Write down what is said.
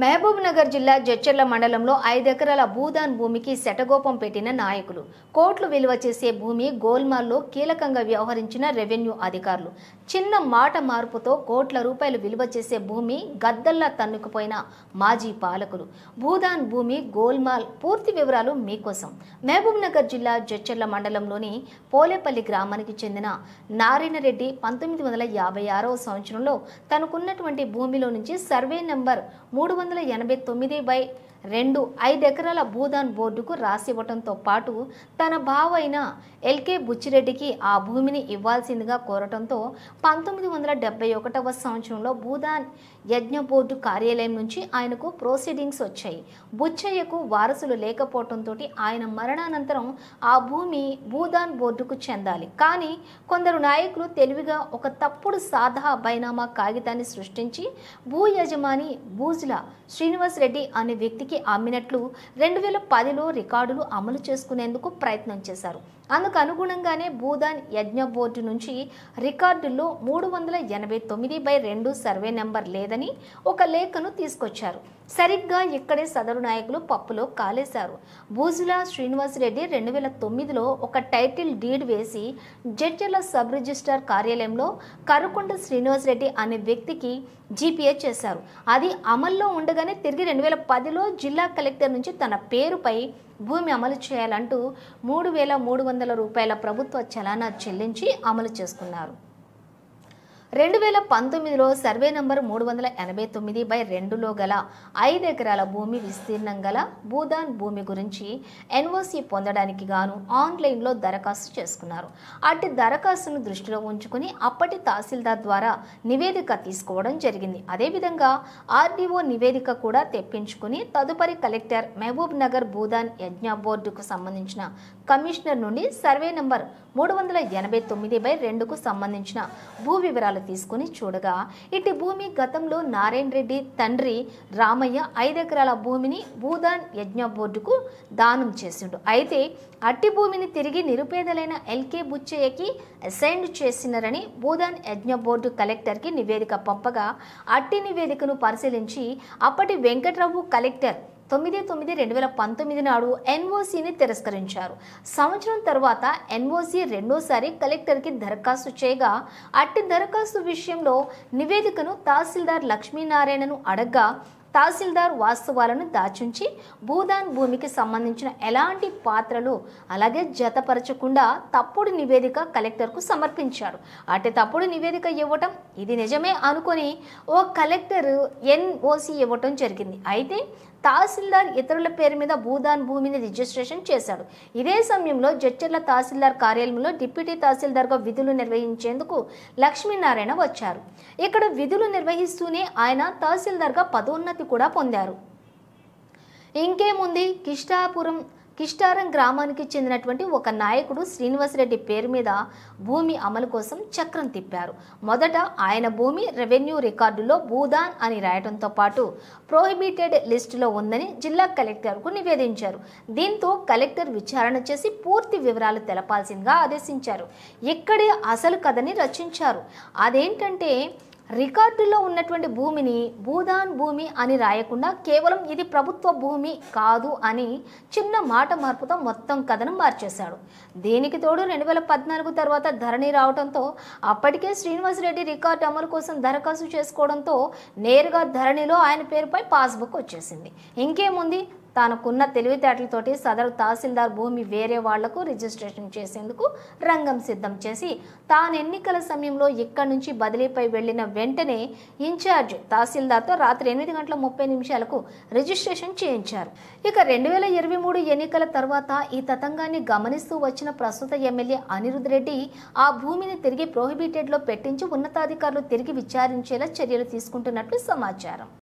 మహబూబ్ నగర్ జిల్లా జడ్చర్ల మండలంలో 5 ఎకరాల భూదాన్ భూమికి శటగోపం పెట్టిన నాయకులు. కోట్లు విలువ చేసే భూమి గోల్మాల్లో కీలకంగా వ్యవహరించిన రెవెన్యూ అధికారులు. చిన్న మాట మార్పుతో కోట్ల రూపాయలు విలువ చేసే భూమి గద్దల్లా తన్నుకుపోయిన మాజీ పాలకులు. భూదాన్ భూమి గోల్మాల్ పూర్తి వివరాలు మీకోసం. మహబూబ్ నగర్ జిల్లా జడ్చర్ల మండలంలోని పోలేపల్లి గ్రామానికి చెందిన నారాయణరెడ్డి 1956వ సంవత్సరంలో తనకున్నటువంటి భూమిలో నుంచి సర్వే నెంబర్ 389/2 5 ఎకరాల భూదాన్ బోర్డుకు రాసివ్వడంతో పాటు తన బావ అయిన ఎల్కే బుచ్చిరెడ్డికి ఆ భూమిని ఇవ్వాల్సిందిగా కోరటంతో 1971వ సంవత్సరంలో భూదాన్ యజ్ఞ బోర్డు కార్యాలయం నుంచి ఆయనకు ప్రొసీడింగ్స్ వచ్చాయి. బుచ్చయ్యకు వారసులు లేకపోవడంతో ఆయన మరణానంతరం ఆ భూమి భూదాన్ బోర్డుకు చెందాలి. కానీ కొందరు నాయకులు తెలివిగా ఒక తప్పుడు సాదా బైనామా కాగితాన్ని సృష్టించి భూ యజమాని బూజ్ల శ్రీనివాస్ రెడ్డి అనే వ్యక్తికి అమ్మినట్లు 2010లో రికార్డులు అమలు చేసుకునేందుకు ప్రయత్నం చేశారు. అందుకు అనుగుణంగానే భూదాన్ యజ్ఞ బోర్డు నుంచి రికార్డుల్లో 389/2 సర్వే నెంబర్ లేదని ఒక లేఖను తీసుకొచ్చారు. సరిగ్గా ఇక్కడే సదరు నాయకులు పప్పులో కాలేశారు. బూజుల శ్రీనివాసరెడ్డి 2009లో ఒక టైటిల్ డీడ్ వేసి జడ్చర్ల సబ్ రిజిస్ట్రార్ కార్యాలయంలో కరుకొండ శ్రీనివాసరెడ్డి అనే వ్యక్తికి జీపీఏ చేశారు. అది అమల్లో ఉండగానే తిరిగి 2010లో జిల్లా కలెక్టర్ నుంచి తన పేరుపై భూమి అమలు చేయాలంటూ 3,300 రూపాయల ప్రభుత్వ చలానా చెల్లించి అమలు చేసుకున్నారు. 2019లో సర్వే నంబర్ 389/2లో గల 5 ఎకరాల భూమి విస్తీర్ణం గల భూదాన్ భూమి గురించి ఎన్ఓసి పొందడానికి గాను ఆన్లైన్లో దరఖాస్తు చేసుకున్నారు. అట్టి దరఖాస్తును దృష్టిలో ఉంచుకుని అప్పటి తహసీల్దార్ ద్వారా నివేదిక తీసుకోవడం జరిగింది. అదేవిధంగా ఆర్డీఓ నివేదిక కూడా తెప్పించుకుని తదుపరి కలెక్టర్ మహబూబ్ నగర్ భూదాన్ యజ్ఞ బోర్డుకు సంబంధించిన కమిషనర్ నుండి సర్వే నంబర్ 389/2కు సంబంధించిన భూ వివరాలు తీసుకుని చూడగా ఇటు భూమి గతంలో నారాయణ రెడ్డి తండ్రి రామయ్య 5 ఎకరాల భూమిని భూదాన్ యజ్ఞ బోర్డుకు దానం చేసిండు. అయితే అట్టి భూమిని తిరిగి నిరుపేదలైన ఎల్కే బుచ్చయ్యకి అసైన్ చేసినారని భూదాన్ యజ్ఞ బోర్డు కలెక్టర్కి నివేదిక పంపగా అట్టి నివేదికను పరిశీలించి అప్పటి వెంకట్రావు కలెక్టర్ 9/9/2019 నాడు ఎన్ఓసిని తిరస్కరించారు. సంవత్సరం తర్వాత ఎన్ఓసి రెండోసారి కలెక్టర్కి దరఖాస్తు చేయగా అట్టి దరఖాస్తు విషయంలో నివేదికను తహసీల్దార్ లక్ష్మీనారాయణను అడగ్గా తహసీల్దార్ వాస్తవాలను దాచుంచి భూదాన్ భూమికి సంబంధించిన ఎలాంటి పాత్రలు అలాగే జతపరచకుండా తప్పుడు నివేదిక కలెక్టర్కు సమర్పించాడు. అటు తప్పుడు నివేదిక ఇవ్వటం ఇది నిజమే అనుకొని ఓ కలెక్టర్ ఎన్ఓసి ఇవ్వటం జరిగింది. అయితే తహసీల్దార్ ఇతరుల పేరు మీద భూదాన్ భూమిని రిజిస్ట్రేషన్ చేశాడు. ఇదే సమయంలో జడ్చర్ల తహసీల్దార్ కార్యాలయంలో డిప్యూటీ తహసీల్దార్గా విధులు నిర్వహించేందుకు లక్ష్మీనారాయణ వచ్చారు. ఇక్కడ విధులు నిర్వహిస్తూనే ఆయన తహసీల్దార్గా పదోన్నతి కూడా పొందారు. ఇంకేముంది, కిష్టారం గ్రామానికి చెందినటువంటి ఒక నాయకుడు శ్రీనివాసరెడ్డి పేరు మీద భూమి అమలు కోసం చక్రం తిప్పారు. మొదట ఆయన భూమి రెవెన్యూ రికార్డులో భూదాన్ అని రాయడంతో పాటు ప్రోహిబిటెడ్ లిస్టులో ఉందని జిల్లా కలెక్టర్కు నివేదించారు. దీంతో కలెక్టర్ విచారణ చేసి పూర్తి వివరాలు తెలపాల్సిందిగా ఆదేశించారు. ఇక్కడే అసలు కథని రచించారు. అదేంటంటే రికార్డుల్లో ఉన్నటువంటి భూమిని భూదాన్ భూమి అని రాయకుండా కేవలం ఇది ప్రభుత్వ భూమి కాదు అని చిన్న మాట మార్పుతో మొత్తం కథను మార్చేశాడు. దీనికి తోడు 2014 తర్వాత ధరణి రావడంతో అప్పటికే శ్రీనివాసరెడ్డి రికార్డు అమలు కోసం దరఖాస్తు చేసుకోవడంతో నేరుగా ధరణిలో ఆయన పేరుపై పాస్బుక్ వచ్చేసింది. ఇంకేముంది, తానుకున్న తెలివితేటలతోటి సదరు తహసీల్దార్ భూమి వేరే వాళ్లకు రిజిస్ట్రేషన్ చేసేందుకు రంగం సిద్ధం చేసి తాను ఎన్నికల సమయంలో ఇక్కడి నుంచి బదిలీపై వెళ్లిన వెంటనే ఇన్ఛార్జ్ తహసీల్దార్తో రాత్రి 8:30 రిజిస్ట్రేషన్ చేయించారు. ఇక 2023 ఎన్నికల తర్వాత ఈ తతంగాన్ని గమనిస్తూ వచ్చిన ప్రస్తుత ఎమ్మెల్యే అనిరుద్ రెడ్డి ఆ భూమిని తిరిగి ప్రోహిబిటెడ్లో పెట్టించి ఉన్నతాధికారులు తిరిగి విచారించేలా చర్యలు తీసుకుంటున్నట్లు సమాచారం.